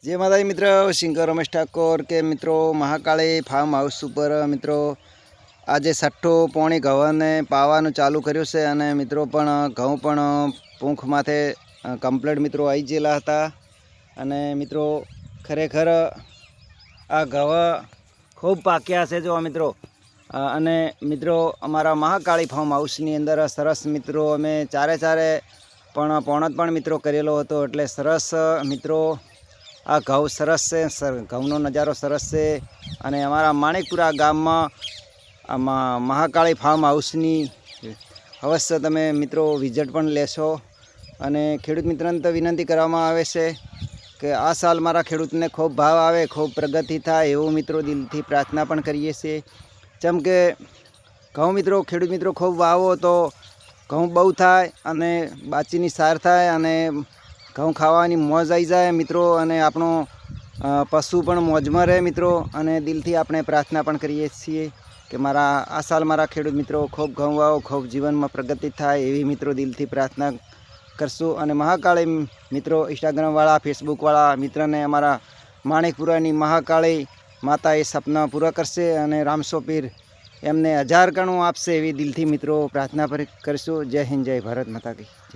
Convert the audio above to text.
जय माताजी मित्रों, सिंगर रमेश ठाकोर के मित्रों महाकाली फार्म हाउस पर मित्रों आज छठ्ठो पोणी घઉં ने पावानुं चालू कर्युं छे अने मित्रों पण घઉં पण पूंख माथे कम्प्लीट मित्रों आई गयेला हता अने मित्रों खरेखर आ घઉં खूब पाक्या छे। जो मित्रों अने मित्रों अमारा महाकाली फार्म हाउसनी अंदर सरस मित्रों अमे चारे चारे पण पोणत पण मित्रों करेलो हतो एटले सरस मित्रों आ घઉં सरस है। घऊनो नजारो सरस है अने अमारा माणिकपुरा गाम में महाकाली फार्म हाउसनी अवश्य तमे मित्रों विजिट पण लेशो अने खेडूत मित्रने तो विनंती करवामां आवे छे कि आ साल मारा खेडूतने खूब भाव आवे, खूब प्रगति थाय एवुं मित्रों दिलथी प्रार्थना पण करीए छीए। जेम के घऊं मित्रों खेडूत मित्रों खूब वावो तो घऊं बहु थाय अने बाचीनी सार थाय अने घऊं खावानी मौज आई जाए मित्रों अने आपणो पशु पण मौजमां रहे मित्रों अने दिलथी आपणे प्रार्थना पण करीए छीए कि मारा आ साल मारा खेडूत मित्रों खूब घऊं वावो, खूब जीवन में प्रगति थाय एवी मित्रों दिलथी प्रार्थना करशुं। अने महाकाली मित्रों इंस्टाग्राम वाला फेसबुक वाला मित्र ने अमारा माणिकपुरानी महाकाली माता ए सपना पूरा करशे अने रामसो पीर एमने 1000 गणुं आपशे एवी दिलथी मित्रों प्रार्थना करशुं। जय हिंद, जय भारत माता की।